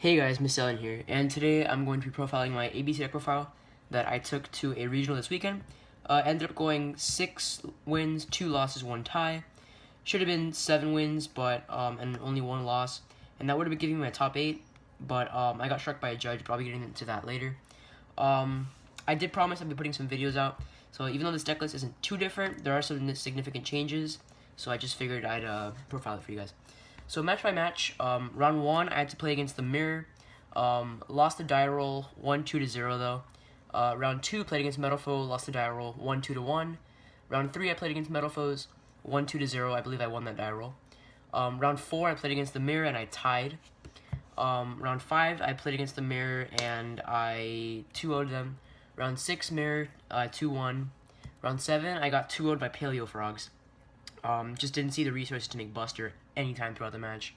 Hey guys, Mystellianne here, and today I'm going to be profiling my ABC deck profile that I took to a regional this weekend. Ended up going 6 wins, 2 losses, 1 tie. Should have been 7 wins, but and only 1 loss, and that would have been giving me my top 8. But I got struck by a judge, but I'll be getting into that later. I did promise I'd be putting some videos out, so even though this deck list isn't too different, there are some significant changes. So I just figured I'd profile it for you guys. So match by match, round 1 I had to play against the Mirror. Lost the die roll 1-2 to 0 though. Round 2 played against Metal Foe, lost the die roll 1-2 to 1. Round 3 I played against Metal Foes 1-2 to 0. I believe I won that die roll. Round 4 I played against the Mirror and I tied. Round 5 I played against the Mirror and I 2-0'd them. Round 6 Mirror 2-1. Round 7 I got 2-0'd by Paleo Frogs. Just didn't see the resources to make Buster anytime throughout the match.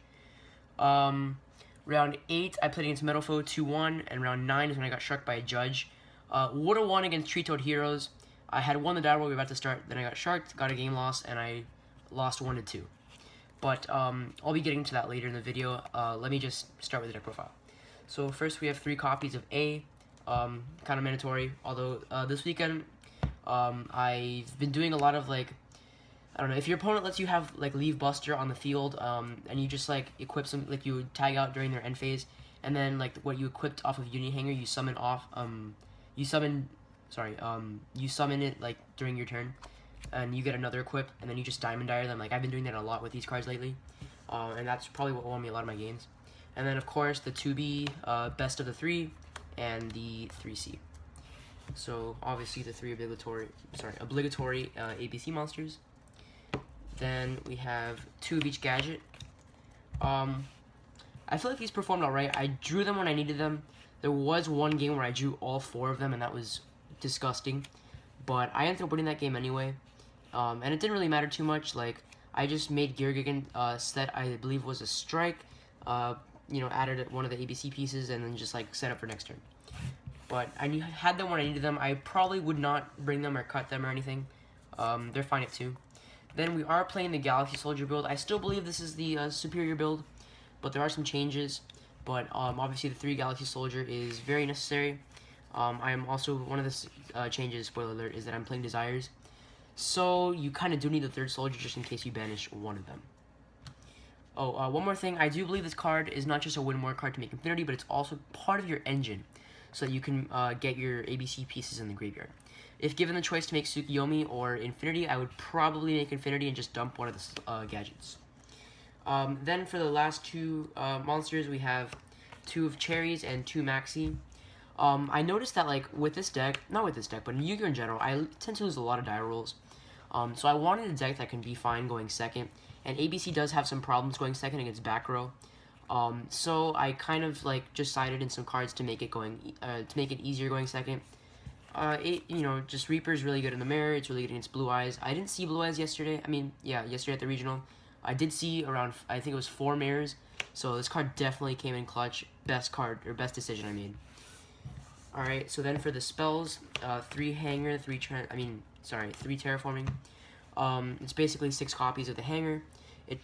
Round 8, I played against Metal Foe 2-1, and round 9 is when I got struck by a judge. Would have won against Tree Toad Heroes. I had won the die roll we were about to start, then I got sharked, got a game loss, and I lost 1-2. But I'll be getting to that later in the video. Let me just start with the deck profile. So first we have 3 copies of A, kind of mandatory, although this weekend I've been doing a lot of I don't know, if your opponent lets you have leave Buster on the field, and you just equip some, you tag out during their end phase, and then what you equipped off of Hanger, you summon off, you summon it during your turn, and you get another equip, and then you just Diamond Dire them. I've been doing that a lot with these cards lately, and that's probably what won me a lot of my games. And then of course the 2B, best of the 3, and the 3C. So obviously the 3 obligatory ABC monsters. Then we have 2 of each gadget. I feel like these performed alright. I drew them when I needed them. There was one game where I drew all 4 of them, and that was disgusting. But I ended up winning that game anyway. And it didn't really matter too much. I just made Geargigan set, I believe was a strike. Added one of the ABC pieces, and then just set up for next turn. But I had them when I needed them. I probably would not bring them or cut them or anything. They're fine at 2. Then we are playing the Galaxy Soldier build. I still believe this is the superior build, but there are some changes. But obviously the 3 Galaxy Soldier is very necessary. I am also, one of the changes, spoiler alert, is that I'm playing Desires. So you kind of do need the 3rd Soldier just in case you banish one of them. Oh, one more thing. I do believe this card is not just a win more card to make Infinity, but it's also part of your engine, so that you can get your ABC pieces in the graveyard. If given the choice to make Tsukiyomi or Infinity, I would probably make Infinity and just dump one of the gadgets. Then for the last 2 monsters, we have 2 of Cherries and 2 Maxi. I noticed that with this deck, not with this deck, but in YuGiOh in general, I tend to lose a lot of die rolls. So I wanted a deck that can be fine going second, and ABC does have some problems going second against back row. So I kind of just sided in some cards to make it easier going second. Just Reaper is really good in the Mirror. It's really good against Blue Eyes. I didn't see Blue Eyes yesterday. Yesterday at the regional. I did see around, I think it was 4 Mirrors. So this card definitely came in clutch. Best decision I made. Alright, so then for the spells, 3 Hanger, 3 Terraforming. It's basically 6 copies of the Hanger.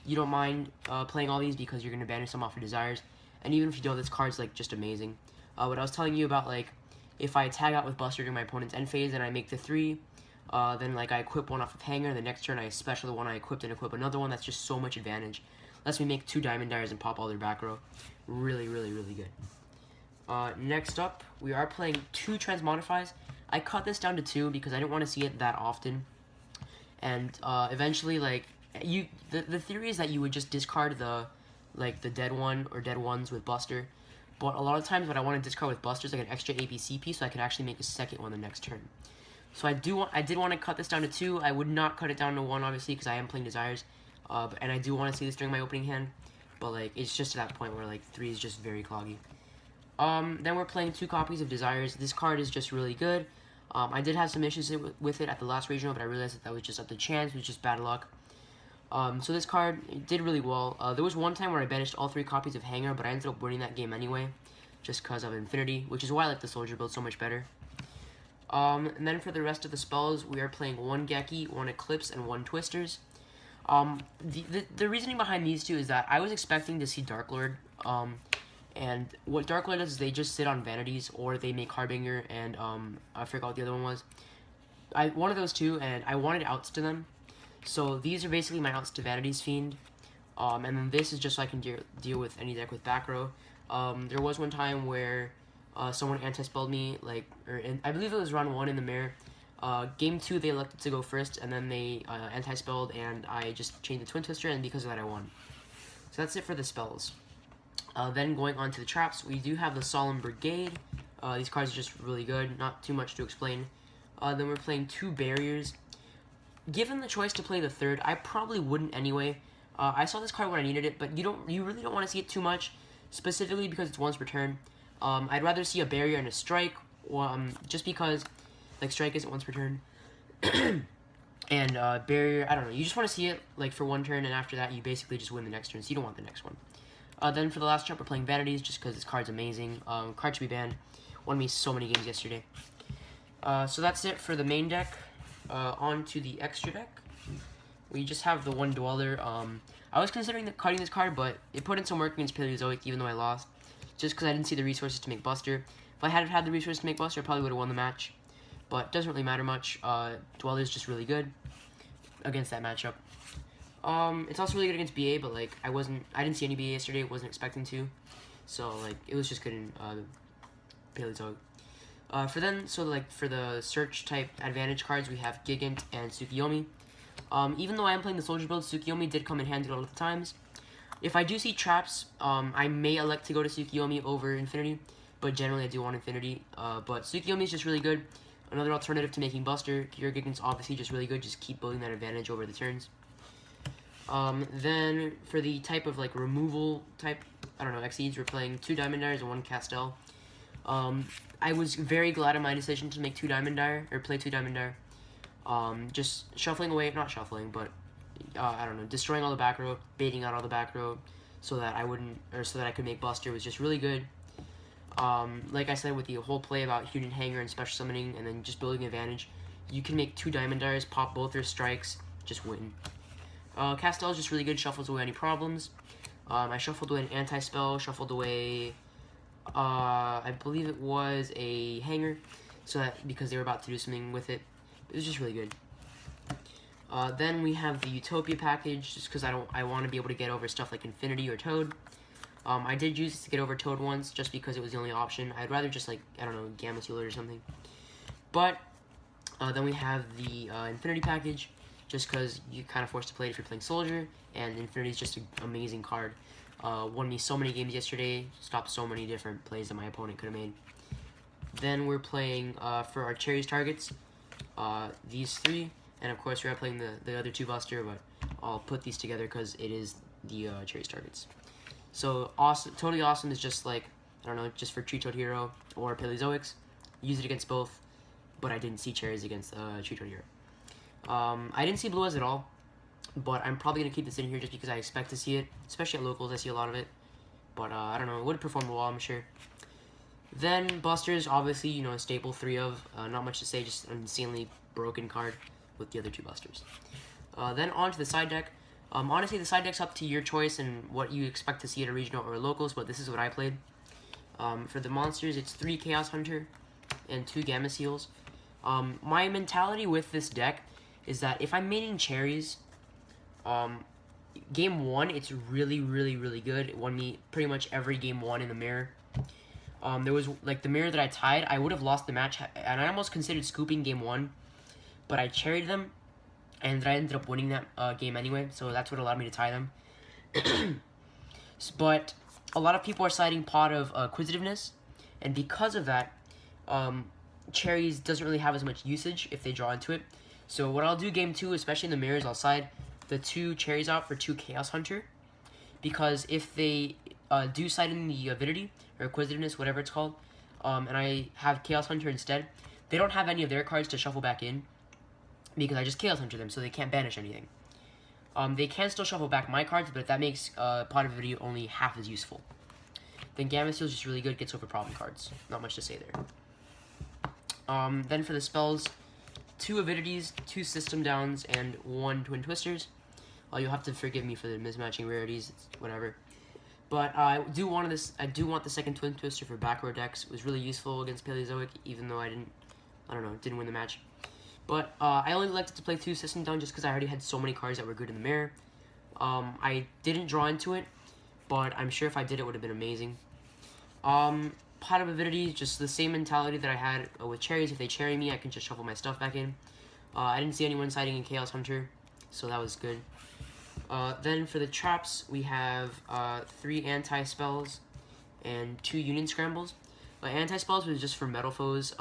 You don't mind playing all these because you're going to banish them off your Desires. And even if you don't, this card's just amazing. What I was telling you about if I tag out with Buster during my opponent's end phase and I make the 3, then I equip one off of Hanger, the next turn I special the one I equipped and equip another one. That's just so much advantage. Lets me make 2 Diamond Dyers and pop all their back row. Really, really, really good. Next up, we are playing 2 Transmodifys. I cut this down to 2 because I didn't want to see it that often. And eventually, the theory is that you would just discard the dead one or dead ones with Buster. But a lot of times what I want to discard with Buster is an extra ABC piece so I can actually make a second one the next turn. So I did want to cut this down to 2. I would not cut it down to 1, obviously, because I am playing Desires. And I do want to see this during my opening hand. But it's just to that point where 3 is just very cloggy. Then we're playing 2 copies of Desires. This card is just really good. I did have some issues with it at the last regional, but I realized that was just up to chance. It was just bad luck. So this card did really well. There was one time where I banished all 3 copies of Hanger, but I ended up winning that game anyway, just because of Infinity, which is why I like the Soldier build so much better. And then for the rest of the spells, we are playing 1 Geki, 1 Eclipse, and 1 Twisters. The reasoning behind these 2 is that I was expecting to see Dark Lord And what Dark Lord does is they just sit on vanities, or they make Harbinger, and I forgot what the other one was. One of those two, and I wanted outs to them. So these are basically my outs to Vanities Fiend. And then this is just so I can deal with any deck with back row. There was one time where someone anti-spelled me, I believe it was round 1 in the mirror. Game 2 they elected to go first, and then they anti-spelled, and I just changed the Twin Twister, and because of that I won. So that's it for the spells. Then going on to the traps, we do have the Solemn Brigade. These cards are just really good, not too much to explain. Then we're playing 2 barriers. Given the choice to play the third, I probably wouldn't anyway. I saw this card when I needed it, but you really don't want to see it too much, specifically because it's once per turn. I'd rather see a barrier and a strike, just because like strike isn't once per turn. And barrier, I don't know, you just want to see it like for one turn, and after that you basically just win the next turn, so you don't want the next one. Then for the last trap, we're playing Vanities, just because this card's amazing. Card should be banned. Won me so many games yesterday. So that's it for the main deck. On to the extra deck. We just have the one Dweller. I was considering cutting this card, but it put in some work against Paleozoic, even though I lost. Just because I didn't see the resources to make Buster. If I had the resources to make Buster, I probably would have won the match. But it doesn't really matter much. Dweller's just really good against that matchup. It's also really good against BA, but like I didn't see any BA yesterday, wasn't expecting to. So like it was just good in Paleozoic. For the search type advantage cards, we have Gigant and Tsukiyomi. Even though I am playing the soldier build, Tsukiyomi did come in handy a lot of the times. If I do see traps, I may elect to go to Tsukiyomi over Infinity, but generally I do want Infinity. But Tsukiyomi is just really good. Another alternative to making Buster. Your Gigant's obviously just really good. Just keep building that advantage over the turns. Then for the type of like removal type, I don't know, Exceeds, we're playing 2 Diamond Dyers and 1 Castel. I was very glad of my decision to make 2 Diamond Dyer, or play 2 Diamond Dyer. Just shuffling away, not shuffling, but I don't know, destroying all the back row, baiting out all the back row, so that I could make Buster was just really good. Like I said with the whole play about Unit Hanger and special summoning, and then just building advantage, you can make 2 Diamond Dyers, pop both their strikes, just win. Castel is just really good, shuffles away any problems. I shuffled away an anti-spell, shuffled away, I believe it was a hanger, so that because they were about to do something with it. It was just really good. Then we have the Utopia package, just because I want to be able to get over stuff like Infinity or Toad. I did use it to get over Toad once, just because it was the only option. I'd rather just like, I don't know, Gamma Sealer or something. But then we have the Infinity package, just because you're kind of forced to play it if you're playing Soldier, and Infinity is just an amazing card. Won me so many games yesterday, stopped so many different plays that my opponent could have made. Then we're playing, for our Cherries targets, these 3, and of course we're playing the other 2 Buster, but I'll put these together because it is the Cherries targets. So awesome, totally awesome is just like, I don't know, just for Tree Toad Hero or Paleozoics. Use it against both, but I didn't see Cherries against Tree Toad Hero. I didn't see Blue Eyes at all, but I'm probably going to keep this in here just because I expect to see it, especially at locals. I see a lot of it, but I don't know, it would perform well, I'm sure. Then Busters, obviously, you know, a staple 3 of, not much to say, just an insanely broken card with the other 2 Busters. Then on to the side deck. Honestly, the side deck's up to your choice and what you expect to see at a regional or locals, but this is what I played. For the monsters, it's 3 Chaos Hunter and 2 Gamma Seals. My mentality with this deck is that if I'm maining Cherries, game 1, it's really, really, really good. It won me pretty much every game 1 in the mirror. There was, like, the mirror that I tied, I would have lost the match, and I almost considered scooping game 1, but I cherried them, and I ended up winning that game anyway, so that's what allowed me to tie them. But a lot of people are citing Pot of Acquisitiveness, and because of that, Cherries doesn't really have as much usage if they draw into it. So what I'll do game 2, especially in the mirrors, I'll side the 2 Cherries out for 2 Chaos Hunter, because if they do side in the Avidity, or Acquisitiveness, whatever it's called, and I have Chaos Hunter instead, they don't have any of their cards to shuffle back in, because I just Chaos Hunter them, so they can't banish anything. They can still shuffle back my cards, but that makes Pot of Avidity only half as useful. Then Gamma Seal is just really good, gets over problem cards. Not much to say there. Then for the spells, 2 Avidities, 2 System Downs, and 1 Twin Twisters. You'll have to forgive me for the mismatching rarities, it's whatever. But I do want the second Twin Twister for back row decks. It was really useful against Paleozoic, even though I don't know, didn't win the match. But I only elected to play 2 System Down just because I already had so many cards that were good in the mirror. I didn't draw into it, but I'm sure if I did, it would have been amazing. Pot of Avidity, just the same mentality that I had with Cherries. If they cherry me, I can just shuffle my stuff back in. I didn't see anyone siding in Chaos Hunter, so that was good. Then for the traps, we have 3 anti-spells and 2 Union Scrambles. Anti-spells was just for Metal Foes.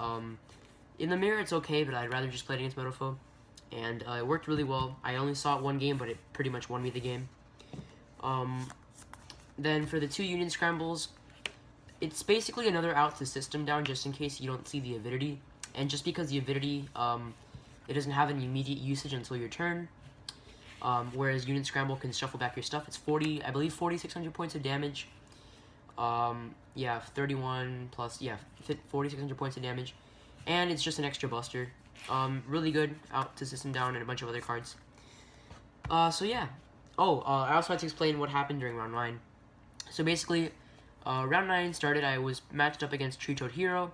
In the mirror, it's okay, but I'd rather just play it against Metal Foe. And it worked really well. I only saw it 1 game, but it pretty much won me the game. Then for the 2 Union Scrambles, it's basically another out to System Down just in case you don't see the Avidity. And just because the Avidity, it doesn't have any immediate usage until your turn. Whereas Union Scramble can shuffle back your stuff. It's 4,600 points of damage. Yeah, 31 plus, yeah, 4,600 points of damage. And it's just an extra buster. Really good out to System Down and a bunch of other cards. So yeah. I also had to explain what happened during round 9. So basically, round 9 started, I was matched up against Tree Toad Hero,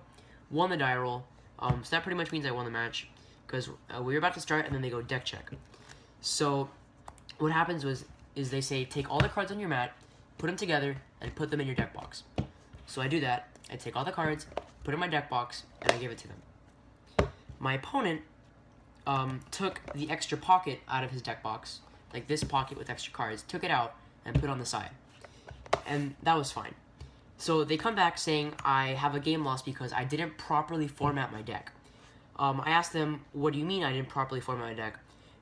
won the die roll. So that pretty much means I won the match, because we were about to start, and then they go deck check. So what happens is they say, take all the cards on your mat, put them together, and put them in your deck box. So I do that. I take all the cards, put it in my deck box, and I give it to them. My opponent took the extra pocket out of his deck box, like this pocket with extra cards, took it out, and put it on the side. And that was fine. So they come back saying I have a game loss because I didn't properly format my deck. I asked them, what do you mean I didn't properly format my deck?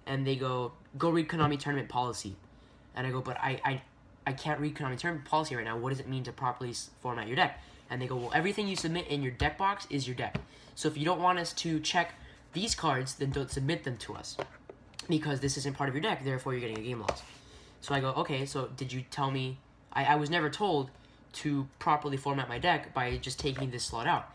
And they go read Konami Tournament Policy. And I go, but I can't read Konami Tournament Policy right now. What does it mean to properly format your deck? And they go, well, everything you submit in your deck box is your deck. So if you don't want us to check these cards, then don't submit them to us. Because this isn't part of your deck, therefore you're getting a game loss. So I go, okay, so did you tell me... I was never told to properly format my deck by just taking this slot out.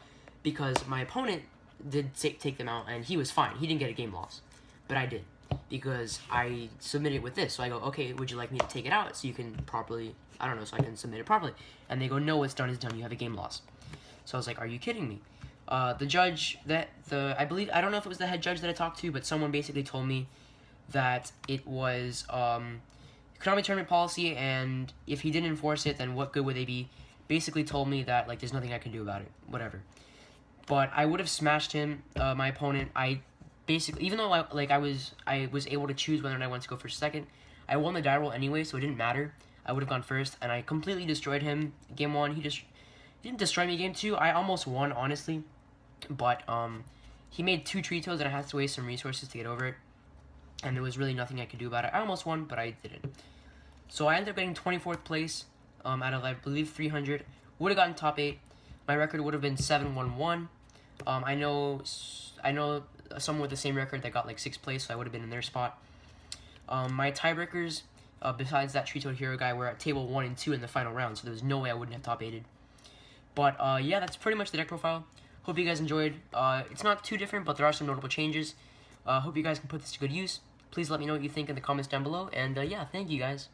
Because my opponent did take them out, and he was fine. He didn't get a game loss. But I did. Because I submitted with this. So I go, okay, would you like me to take it out so you can properly... I don't know, so I can submit it properly. And they go, no, what's done is done. You have a game loss. So I was like, are you kidding me? The judge, I don't know if it was the head judge that I talked to, but someone basically told me that it was Konami Tournament Policy, and if he didn't enforce it, then what good would they be? Basically told me that, like, there's nothing I can do about it. Whatever. But I would have smashed him, my opponent. I basically, even though I was able to choose whether or not I wanted to go first or second, I won the die roll anyway, so it didn't matter. I would have gone first, and I completely destroyed him game 1. He didn't destroy me game 2. I almost won, honestly. But he made 2 Tree Toads, and I had to waste some resources to get over it. And there was really nothing I could do about it. I almost won, but I didn't. So I ended up getting 24th place out of, I believe, 300. Would have gotten top 8. My record would have been 7-1-1. I know someone with the same record that got like 6th place, so I would have been in their spot. My tiebreakers, besides that Tree Toad Hero guy, were at table 1 and 2 in the final round, so there was no way I wouldn't have top 8'd. But yeah, that's pretty much the deck profile. Hope you guys enjoyed. It's not too different, but there are some notable changes. Hope you guys can put this to good use. Please let me know what you think in the comments down below. And yeah, thank you guys.